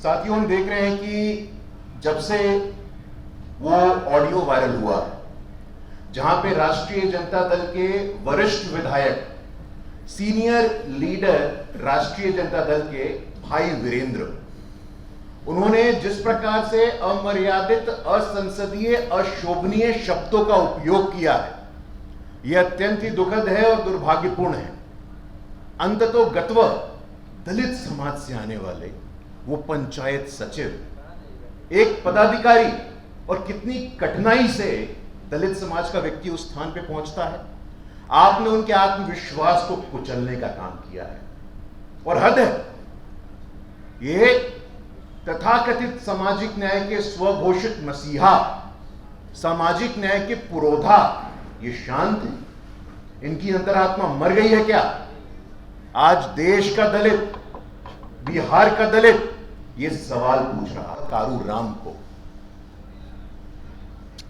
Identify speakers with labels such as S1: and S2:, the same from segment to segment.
S1: साथियों, हम देख रहे हैं कि जब से वो ऑडियो वायरल हुआ है जहां पे राष्ट्रीय जनता दल के वरिष्ठ विधायक, सीनियर लीडर राष्ट्रीय जनता दल के भाई वीरेंद्र, उन्होंने जिस प्रकार से अमर्यादित, असंसदीय, अशोभनीय शब्दों का उपयोग किया है, यह अत्यंत ही दुखद है और दुर्भाग्यपूर्ण है। अंततोगत्वा दलित समाज से आने वाले वो पंचायत सचिव, एक पदाधिकारी, और कितनी कठिनाई से दलित समाज का व्यक्ति उस स्थान पे पहुंचता है। आपने उनके आत्मविश्वास को कुचलने का काम किया है और हद है। ये तथाकथित सामाजिक न्याय के स्वघोषित मसीहा, सामाजिक न्याय के पुरोधा, ये शांत है। इनकी अंतरात्मा मर गई है क्या? आज देश का दलित, बिहार का दलित ये सवाल पूछ रहा है कारू राम को।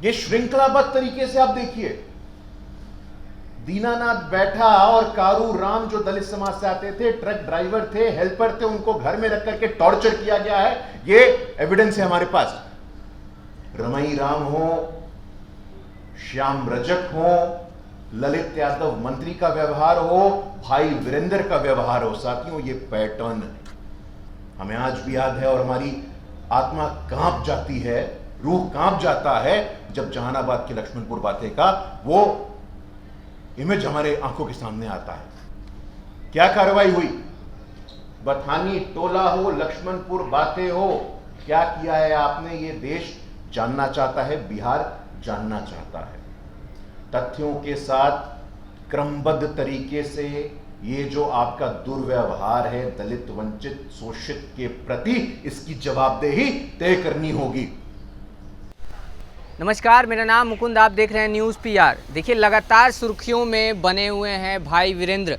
S1: ये श्रृंखलाबद्ध तरीके से आप देखिए, दीनानाथ बैठा और कारू राम जो दलित समाज से आते थे, ट्रक ड्राइवर थे, हेल्पर थे, उनको घर में रख करके टॉर्चर किया गया है। ये एविडेंस है हमारे पास। रमई राम हो, श्याम रजक हो, ललित यादव मंत्री का व्यवहार हो, भाई वीरेंद्र का व्यवहार हो, साथियों ये पैटर्न है। हमें आज भी याद है और हमारी आत्मा कांप जाती है, रूह कांप जाता है जब जहानाबाद के लक्ष्मणपुर बातें का वो इमेज हमारे आंखों के सामने आता है। क्या कार्रवाई हुई? बथानी टोला हो, लक्ष्मणपुर बातें हो, क्या किया है आपने? ये देश जानना चाहता है, बिहार जानना चाहता है। तथ्यों के साथ क्रमबद्ध तरीके से ये जो आपका दुर्व्यवहार है दलित, वंचित, शोषित के प्रति, इसकी जवाबदेही तय करनी होगी।
S2: नमस्कार, मेरा नाम मुकुंद, आप देख रहे हैं न्यूज़ पीआर। देखिए, लगातार सुर्खियों में बने हुए हैं भाई वीरेंद्र।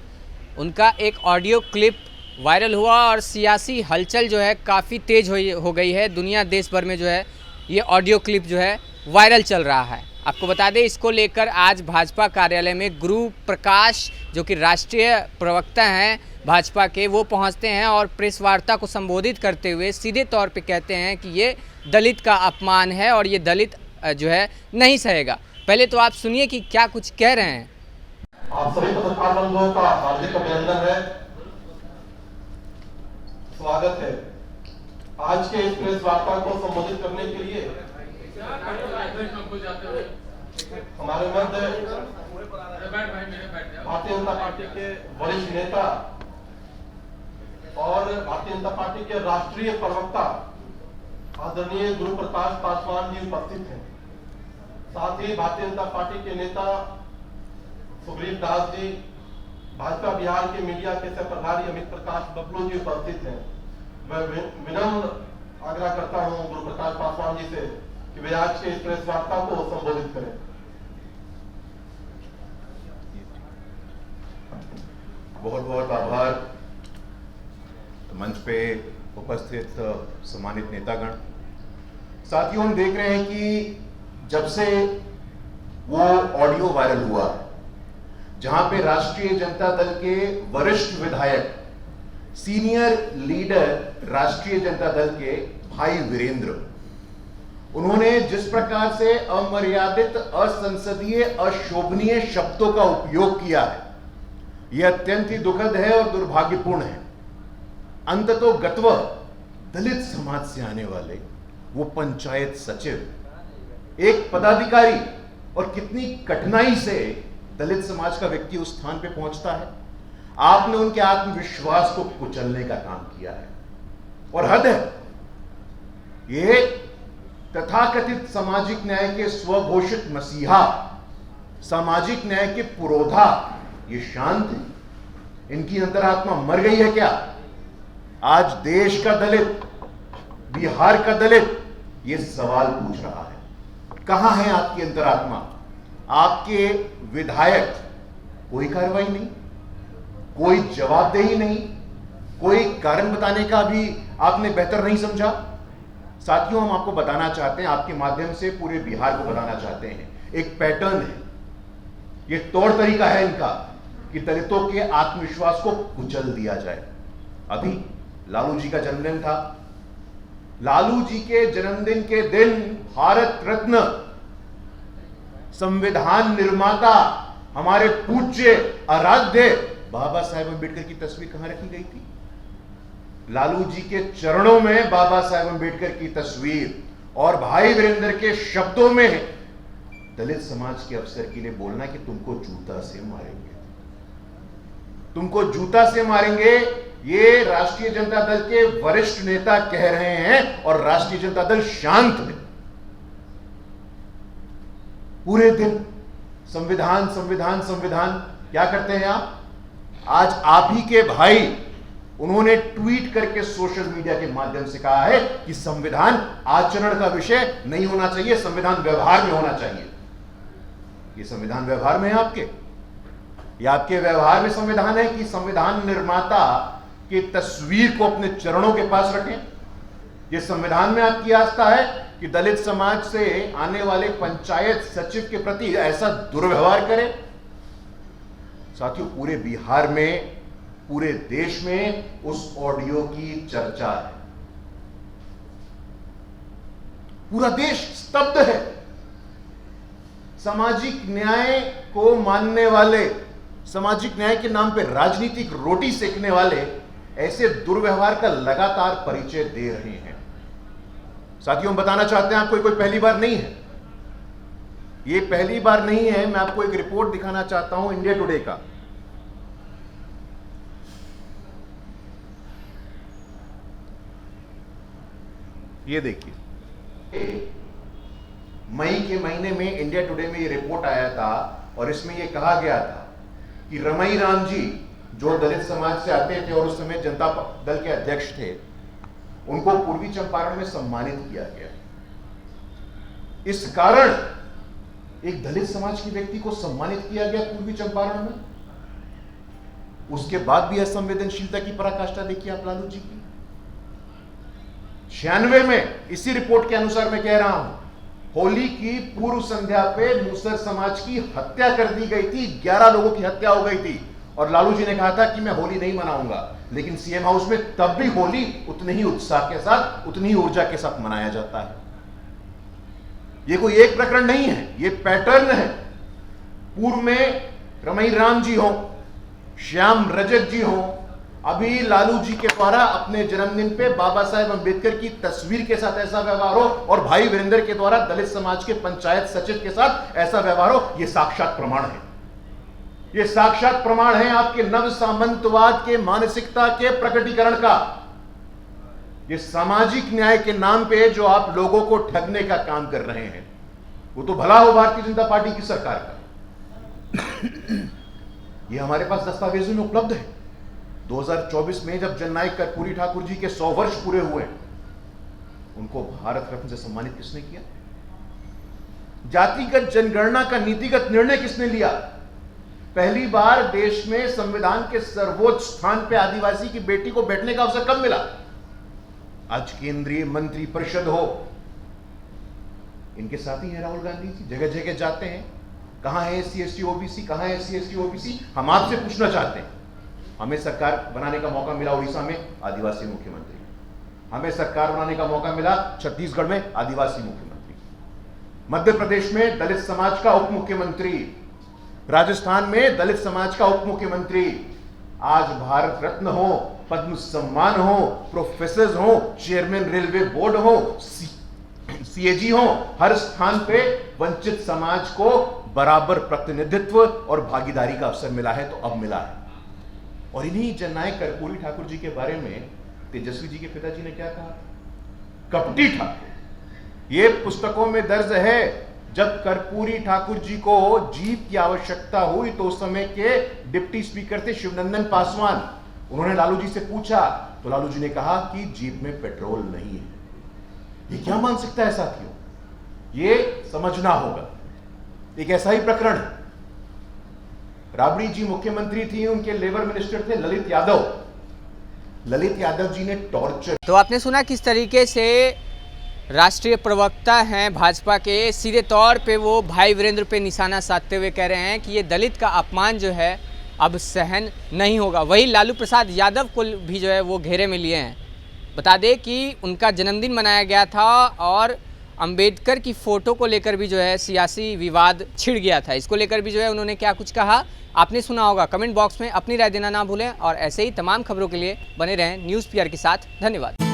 S2: उनका एक ऑडियो क्लिप वायरल हुआ और सियासी हलचल जो है काफ़ी तेज़ हो गई है। दुनिया देश भर में जो है ये ऑडियो क्लिप जो है वायरल चल रहा है। आपको बता दें, इसको लेकर आज भाजपा कार्यालय में गुरु प्रकाश, जो कि राष्ट्रीय प्रवक्ता हैं भाजपा के, वो पहुंचते हैं और प्रेस वार्ता को संबोधित करते हुए सीधे तौर पे कहते हैं कि ये दलित का अपमान है और ये दलित जो है नहीं सहेगा। पहले तो आप सुनिए कि क्या कुछ कह रहे हैं।
S3: आप सभी पत्रकार बंधुओं का हार्दिक अभिनंदन है, स्वागत है। आज के इस प्रेस वार्ता को संबोधित करने के लिए हमारे मध्य भारतीय जनता पार्टी के वरिष्ठ नेता और भारतीय जनता पार्टी के राष्ट्रीय प्रवक्ता आदरणीय गुरु प्रकाश पासवान जी उपस्थित हैं। साथ ही भारतीय जनता पार्टी के नेता सुग्रीव दास जी, भाजपा बिहार के मीडिया के सह प्रभारी अमित प्रकाश बबलू जी उपस्थित हैं। मैं विनम्र आग्रह करता हूं गुरु प्रकाश पासवान जी से कि वे आज के इस प्रेस वार्ता को संबोधित करें।
S1: बहुत बहुत आभार मंच पे उपस्थित सम्मानित नेतागण। साथियों, हम देख रहे हैं कि जब से वो ऑडियो वायरल हुआ है जहां पे राष्ट्रीय जनता दल के वरिष्ठ विधायक, सीनियर लीडर राष्ट्रीय जनता दल के भाई वीरेंद्र, उन्होंने जिस प्रकार से अमर्यादित, असंसदीय, अशोभनीय शब्दों का उपयोग किया है, यह अत्यंत ही दुखद है और दुर्भाग्यपूर्ण है। अंततोगत्वा दलित समाज से आने वाले वो पंचायत सचिव, एक पदाधिकारी, और कितनी कठिनाई से दलित समाज का व्यक्ति उस स्थान पे पहुंचता है। आपने उनके आत्मविश्वास को कुचलने का काम किया है और हद है। ये तथाकथित सामाजिक न्याय के स्वघोषित मसीहा, सामाजिक न्याय के पुरोधा, ये शांत है। इनकी अंतरात्मा मर गई है क्या? आज देश का दलित, बिहार का दलित ये सवाल पूछ रहा है। कहां है आपकी अंतरात्मा? आपके विधायक, कोई कार्रवाई नहीं, कोई जवाबदेही नहीं, कोई कारण बताने का भी आपने बेहतर नहीं समझा। साथियों, हम आपको बताना चाहते हैं, आपके माध्यम से पूरे बिहार को बताना चाहते हैं, एक पैटर्न है, ये तौर तरीका है इनका कि दलितों के आत्मविश्वास को कुचल दिया जाए। अभी लालू जी का जन्मदिन था, लालू जी के जन्मदिन के दिन भारत रत्न, संविधान निर्माता, हमारे पूज्य आराध्य बाबा साहेब अम्बेडकर की तस्वीर कहां रखी गई थी? लालू जी के चरणों में बाबा साहेब अम्बेडकर की तस्वीर, और भाई वीरेंद्र के शब्दों में दलित समाज के अफसर के लिए बोलना कि तुमको जूता से मारेंगे, तुमको जूता से मारेंगे, ये राष्ट्रीय जनता दल के वरिष्ठ नेता कह रहे हैं और राष्ट्रीय जनता दल शांत है। पूरे दिन संविधान संविधान संविधान क्या करते हैं आप? आज आप ही के भाई उन्होंने ट्वीट करके सोशल मीडिया के माध्यम से कहा है कि संविधान आचरण का विषय नहीं होना चाहिए, संविधान व्यवहार में होना चाहिए। ये संविधान व्यवहार में है आपके? या आपके व्यवहार में संविधान है कि संविधान निर्माता की तस्वीर को अपने चरणों के पास रखें? ये संविधान में आपकी आस्था है कि दलित समाज से आने वाले पंचायत सचिव के प्रति ऐसा दुर्व्यवहार करें? साथियों, पूरे बिहार में, पूरे देश में उस ऑडियो की चर्चा है। पूरा देश स्तब्ध है। सामाजिक न्याय को मानने वाले, सामाजिक न्याय के नाम पे राजनीतिक रोटी सेकने वाले ऐसे दुर्व्यवहार का लगातार परिचय दे रहे हैं। साथियों, हम बताना चाहते हैं आपको, कोई पहली बार नहीं है, ये पहली बार नहीं है। मैं आपको एक रिपोर्ट दिखाना चाहता हूं इंडिया टुडे का। ये देखिए, मई के महीने में इंडिया टुडे में ये रिपोर्ट आया था और इसमें ये कहा गया था कि रमई राम जी, जो दलित समाज से आते थे और उस समय जनता दल के अध्यक्ष थे, उनको पूर्वी चंपारण में सम्मानित किया गया। इस कारण एक दलित समाज के व्यक्ति को सम्मानित किया गया पूर्वी चंपारण में। उसके बाद भी असंवेदनशीलता की पराकाष्ठा देखिए आप लालू जी की। 96 में इसी रिपोर्ट के अनुसार मैं कह रहा हूं, होली की पूर्व संध्या पे मूसर समाज की हत्या कर दी गई थी, 11 लोगों की हत्या हो गई थी और लालू जी ने कहा था कि मैं होली नहीं मनाऊंगा, लेकिन सीएम हाउस में तब भी होली उतने ही उत्साह के साथ, उतनी ही ऊर्जा के साथ मनाया जाता है। ये कोई एक प्रकरण नहीं है, ये पैटर्न है। पूर्व में रमई राम जी हो, श्याम रजक जी हो, अभी लालू जी के द्वारा अपने जन्मदिन पे बाबा साहेब अम्बेडकर की तस्वीर के साथ ऐसा व्यवहार हो और भाई वीरेंद्र के द्वारा दलित समाज के पंचायत सचिव के साथ ऐसा व्यवहार हो, यह साक्षात प्रमाण है। यह साक्षात प्रमाण है आपके नव सामंतवाद के मानसिकता के प्रकटीकरण का। यह सामाजिक न्याय के नाम पे जो आप लोगों को ठगने का काम कर रहे हैं, वो तो भला हो भारतीय जनता पार्टी की सरकार का। यह हमारे पास दस्तावेजों में उपलब्ध है। 2024 में जब जननायक कर्पूरी ठाकुर जी के 100 वर्ष पूरे हुए, उनको भारत रत्न से सम्मानित किसने किया? जातिगत जनगणना का नीतिगत निर्णय किसने लिया? पहली बार देश में संविधान के सर्वोच्च स्थान पे आदिवासी की बेटी को बैठने का अवसर कब मिला? आज केंद्रीय मंत्री परिषद हो, इनके साथ ही है राहुल गांधी जी, जगह जगह जाते हैं। कहां है एससी एसटी ओबीसी, कहां है एससी एसटी ओबीसी? हम आपसे पूछना चाहते हैं। हमें सरकार बनाने का मौका मिला उड़ीसा में, आदिवासी मुख्यमंत्री। हमें सरकार बनाने का मौका मिला छत्तीसगढ़ में, आदिवासी मुख्यमंत्री। मध्य प्रदेश में दलित समाज का उप मुख्यमंत्री, राजस्थान में दलित समाज का उप मुख्यमंत्री। आज भारत रत्न हो, पद्म सम्मान हो, प्रोफेसर हो, चेयरमैन रेलवे बोर्ड हो, सीएजी हो, हर स्थान पे वंचित समाज को बराबर प्रतिनिधित्व और भागीदारी का अवसर मिला है, तो अब मिला है। और इन्हीं जननायक कर्पूरी ठाकुर जी के बारे में तेजस्वी जी के पिताजी ने क्या कहा? कपटी ठाकुर। ये पुस्तकों में दर्ज है। जब कर्पूरी ठाकुर जी को जीप की आवश्यकता हुई तो उस समय के डिप्टी स्पीकर थे शिवनंदन पासवान। उन्होंने लालू जी से पूछा तो लालू जी ने कहा कि जीप में पेट्रोल नहीं है। ये क्या मानसिकता है साथियों? ये समझना होगा। एक ऐसा ही प्रकरण है, राबड़ी जी मुख्यमंत्री थी, उनके लेबर मिनिस्टर थे ललित यादव। ललित यादव जी ने टॉर्चर।
S2: तो आपने सुना किस तरीके से राष्ट्रीय प्रवक्ता हैं भाजपा के, सीधे तौर पे वो भाई वीरेंद्र पे निशाना साधते हुए कह रहे हैं कि ये दलित का अपमान जो है अब सहन नहीं होगा। वही लालू प्रसाद यादव को भी जो है वो घेरे में लिए हैं। बता दें कि उनका जन्मदिन मनाया गया था और अंबेडकर की फ़ोटो को लेकर भी जो है सियासी विवाद छिड़ गया था। इसको लेकर भी जो है उन्होंने क्या कुछ कहा आपने सुना होगा। कमेंट बॉक्स में अपनी राय देना ना भूलें और ऐसे ही तमाम खबरों के लिए बने रहें न्यूज़ पीआर के साथ। धन्यवाद।